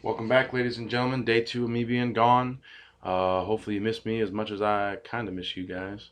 Welcome back, ladies and gentlemen. Day two of me being gone. Hopefully you miss me as much as I kind of miss you guys.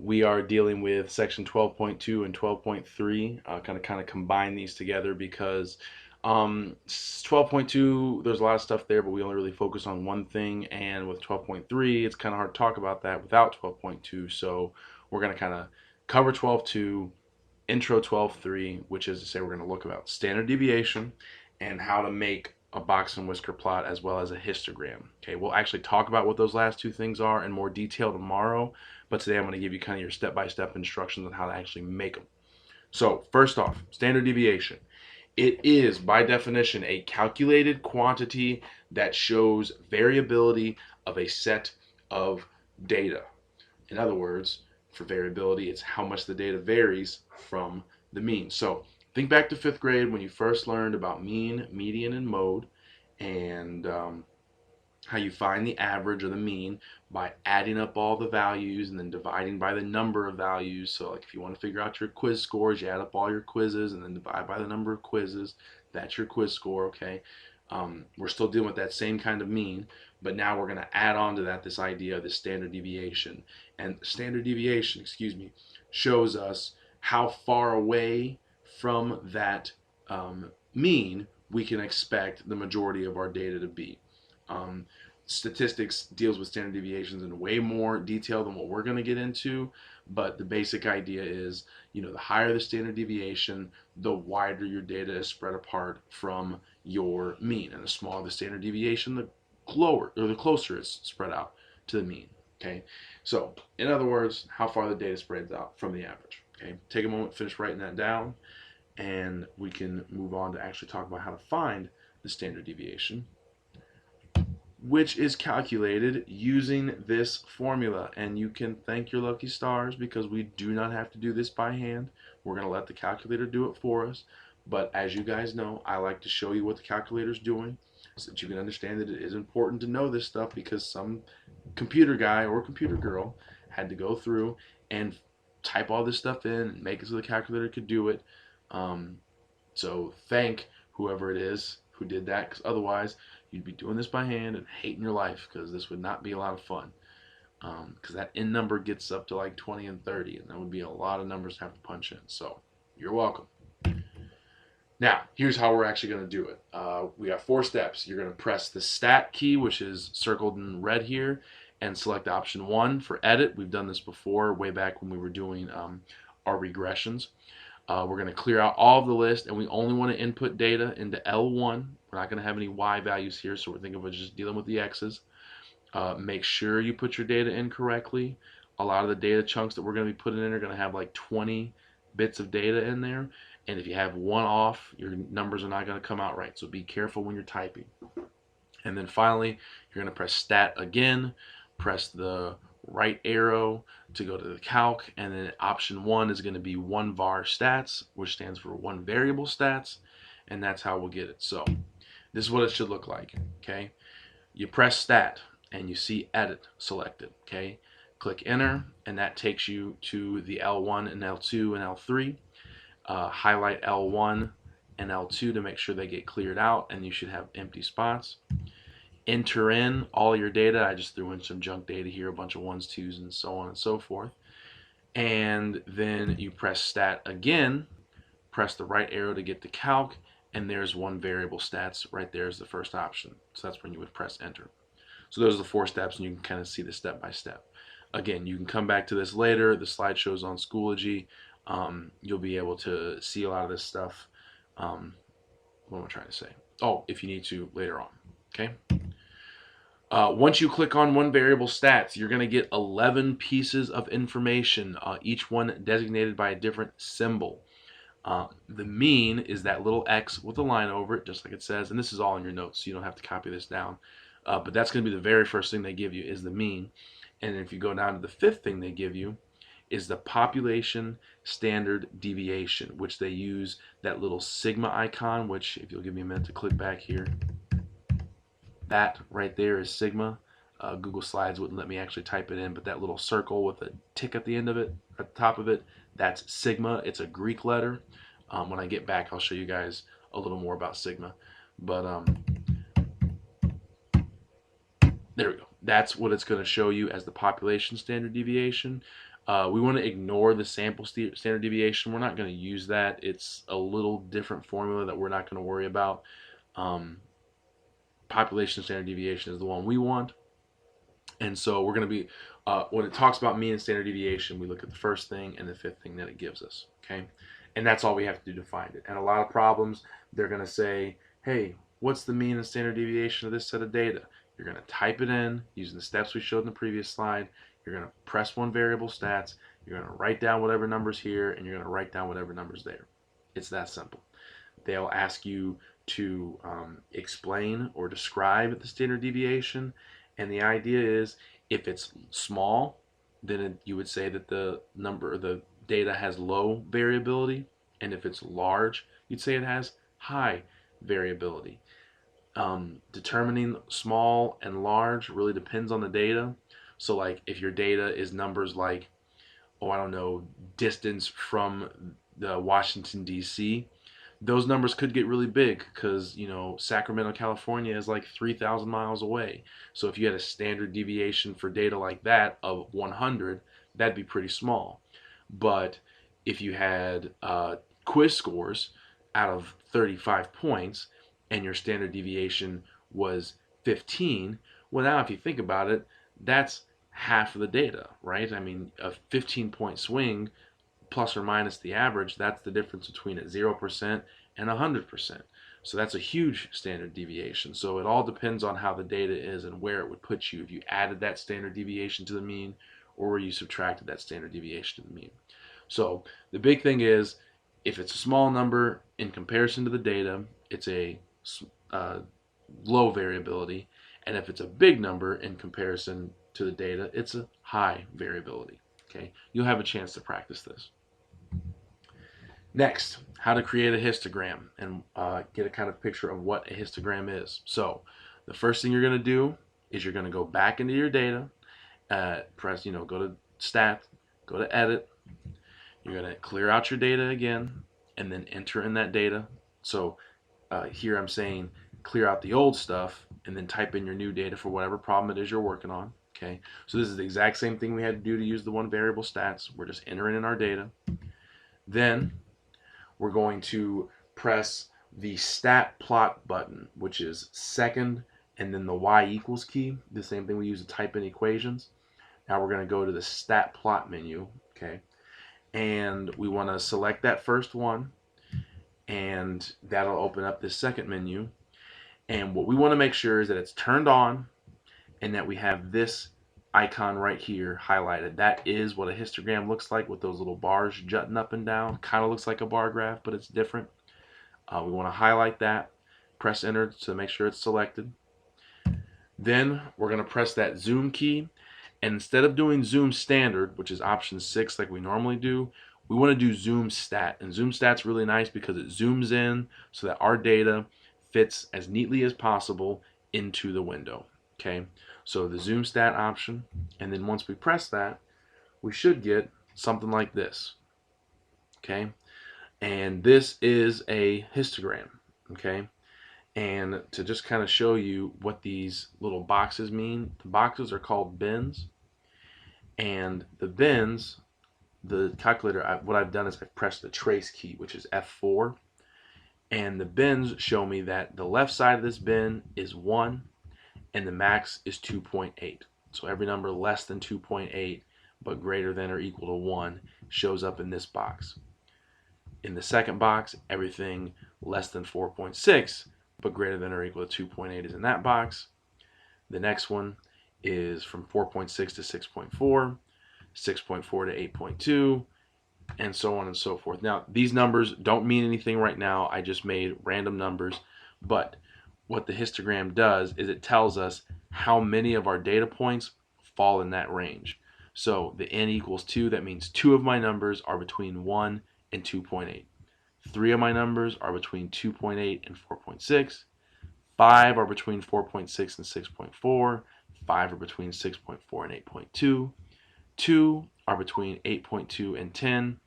We are dealing with section 12.2 and 12.3. Kind of combine these together because 12.2 there's a lot of stuff there, but we only really focus on one thing. And with 12.3, it's kind of hard to talk about that without 12.2. So we're gonna kind of cover 12.2, intro 12.3, which is to say we're going to look about standard deviation and how to make a box and whisker plot as well as a histogram. Okay, we'll actually talk about what those last two things are in more detail tomorrow, but today I'm going to give you kind of your step-by-step instructions on how to actually make them. So first off, standard deviation. It is, by definition, a calculated quantity that shows variability of a set of data. In other words, for variability, it's how much the data varies from the mean. So think back to fifth grade when you first learned about mean, median, and mode, and how you find the average or the mean by adding up all the values and then dividing by the number of values. So like if you want to figure out your quiz scores, you add up all your quizzes and then divide by the number of quizzes. That's your quiz score, okay? We're still dealing with that same kind of mean, but now we're going to add on to that this idea of the standard deviation. And standard deviation, excuse me, shows us how far away from that mean we can expect the majority of our data to be. Statistics deals with standard deviations in way more detail than what we're going to get into, but the basic idea is, the higher the standard deviation, the wider your data is spread apart from your mean, and the smaller the standard deviation, the lower or the closer it's spread out to the mean. Okay, so in other words, how far the data spreads out from the average. Okay, take a moment, finish writing that down, and we can move on to actually talk about how to find the standard deviation, which is calculated using this formula. And you can thank your lucky stars because we do not have to do this by hand. We're going to let the calculator do it for us. But as you guys know, I like to show you what the calculator is doing so that you can understand that it is important to know this stuff, because some computer guy or computer girl had to go through and type all this stuff in and make it so the calculator could do it. So thank whoever it is who did that, because otherwise you'd be doing this by hand and hating your life, because this would not be a lot of fun. Because that n number gets up to like 20 and 30, and that would be a lot of numbers to have to punch in. So you're welcome. Now, here's how we're actually going to do it. We got 4 steps. You're going to press the stat key, which is circled in red here, and select option 1 for edit. We've done this before, way back when we were doing our regressions. We're going to clear out all of the list, and we only want to input data into L1. We're not going to have any Y values here, so we're thinking of just dealing with the X's. Make sure you put your data in correctly. A lot of the data chunks that we're going to be putting in are going to have like 20 bits of data in there, and if you have one off, your numbers are not going to come out right, so be careful when you're typing. And then finally, you're going to press stat again, press the right arrow to go to the calc, and then option 1 is going to be 1 var stats, which stands for 1 variable stats, and that's how we'll get it. So this is what it should look like. Okay, you press stat and you see edit selected. Okay, click enter, and that takes you to the L1 and L2 and L3. Highlight L1 and L2 to make sure they get cleared out, and you should have empty spots. Enter in all your data. I just threw in some junk data here, a bunch of 1s, 2s, and so on and so forth. And then you press stat again, press the right arrow to get the calc, and there's 1 variable stats right there is the first option. So that's when you would press enter. So those are the 4 steps, and you can kind of see the step by step. Again, you can come back to this later. The slideshow's on Schoology. You'll be able to see a lot of this stuff. What am I trying to say? Oh, if you need to later on. Okay. Once you click on 1 variable stats, you're going to get 11 pieces of information, each one designated by a different symbol. The mean is that little X with a line over it, just like it says, and this is all in your notes, so you don't have to copy this down. But that's going to be the very first thing they give you is the mean. And if you go down to the 5th thing they give you is the population standard deviation, which they use that little sigma icon, which if you'll give me a minute to click back here, that right there is sigma. Google Slides wouldn't let me actually type it in, but that little circle with a tick at the end of it, at the top of it, that's sigma. It's a Greek letter. When I get back, I'll show you guys a little more about sigma. But there we go. That's what it's going to show you as the population standard deviation. We want to ignore the sample standard deviation. We're not going to use that. It's a little different formula that we're not going to worry about. Um, Population standard deviation is the one we want. And so we're going to be, when it talks about mean and standard deviation, we look at the first thing and the fifth thing that it gives us. Okay. And that's all we have to do to find it. And a lot of problems, they're going to say, hey, what's the mean and standard deviation of this set of data? You're going to type it in using the steps we showed in the previous slide. You're going to press one variable stats. You're going to write down whatever number's here, and you're going to write down whatever number's there. It's that simple. They'll ask you to explain or describe the standard deviation. And the idea is, if it's small, then you would say that the number, the data has low variability. And if it's large, you'd say it has high variability. Determining small and large really depends on the data. So like if your data is numbers like, oh, I don't know, distance from the Washington, D.C., those numbers could get really big because, you know, Sacramento, California is like 3,000 miles away. So if you had a standard deviation for data like that of 100, that'd be pretty small. But if you had quiz scores out of 35 points and your standard deviation was 15, well, now if you think about it, that's half of the data, right? I mean, a 15-point swing plus or minus the average, that's the difference between a 0% and 100%. So that's a huge standard deviation. So it all depends on how the data is and where it would put you if you added that standard deviation to the mean or where you subtracted that standard deviation to the mean. So the big thing is, if it's a small number in comparison to the data, it's a low variability. And if it's a big number in comparison to the data, it's a high variability. Okay, you'll have a chance to practice this. Next, how to create a histogram and get a kind of picture of what a histogram is. So the first thing you're going to do is you're going to go back into your data, press, go to Stat, go to Edit. You're going to clear out your data again and then enter in that data. So here I'm saying clear out the old stuff and then type in your new data for whatever problem it is you're working on. Okay, so this is the exact same thing we had to do to use the one variable stats. We're just entering in our data. Then we're going to press the stat plot button, which is second, and then the y equals key, the same thing we use to type in equations. Now we're going to go to the stat plot menu, okay, and we want to select that first one, and that'll open up this second menu. And what we want to make sure is that it's turned on and that we have this icon right here highlighted. That is what a histogram looks like, with those little bars jutting up and down. Kind of looks like a bar graph, but it's different. We want to highlight that, press enter to make sure it's selected. Then we're going to press that zoom key, and instead of doing zoom standard, which is option 6 like we normally do, we want to do zoom stat. And zoom stat's really nice because it zooms in so that our data fits as neatly as possible into the window. Okay, so the zoom stat option, and then once we press that, we should get something like this. Okay, and this is a histogram. Okay, and to just kind of show you what these little boxes mean, the boxes are called bins, and the bins, the calculator, what I've done is I've pressed the trace key, which is F4, and the bins show me that the left side of this bin is 1 and the max is 2.8. So every number less than 2.8 but greater than or equal to 1 shows up in this box. In the second box, everything less than 4.6 but greater than or equal to 2.8 is in that box. The next one is from 4.6 to 6.4, 6.4 to 8.2, and so on and so forth. Now, these numbers don't mean anything right now. I just made random numbers, but what the histogram does is it tells us how many of our data points fall in that range. So the n equals 2, that means 2 of my numbers are between 1 and 2.8. 3 of my numbers are between 2.8 and 4.6. 5 are between 4.6 and 6.4. 5 are between 6.4 and 8.2. 2 are between 8.2 and 10.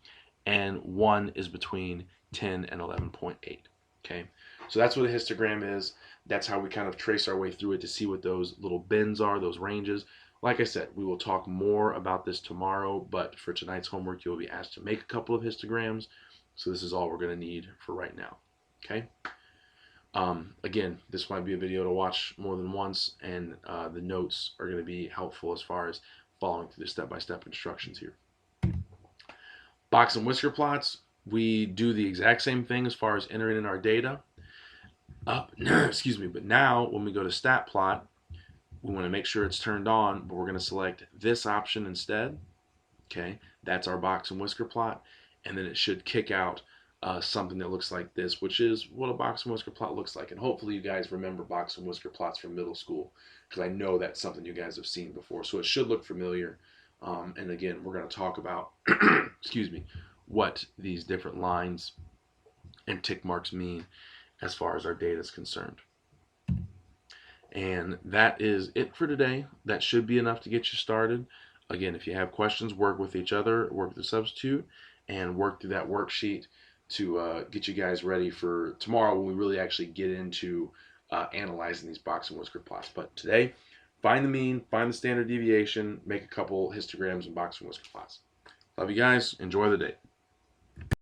And 1 is between 10 and 11.8. Okay, So that's what a histogram is. That's how we kind of trace our way through it to see what those little bins are, those ranges. Like I said, we will talk more about this tomorrow, but for tonight's homework, you'll be asked to make a couple of histograms. So this is all we're going to need for right now. Okay? Again, this might be a video to watch more than once, and the notes are going to be helpful as far as following through the step-by-step instructions here. Box and whisker plots, we do the exact same thing as far as entering in our data. Excuse me, but now when we go to stat plot, we want to make sure it's turned on, but we're going to select this option instead. Okay, that's our box and whisker plot, and then it should kick out something that looks like this, which is what a box and whisker plot looks like. And hopefully you guys remember box and whisker plots from middle school, because I know that's something you guys have seen before, so it should look familiar. And again, we're going to talk about excuse me, what these different lines and tick marks mean as far as our data is concerned. And that is it for today. That should be enough to get you started. Again, if you have questions, work with each other, work with the substitute, and work through that worksheet to get you guys ready for tomorrow when we really actually get into analyzing these box and whisker plots. But today, find the mean, find the standard deviation, make a couple histograms and box and whisker plots. Love you guys. Enjoy the day.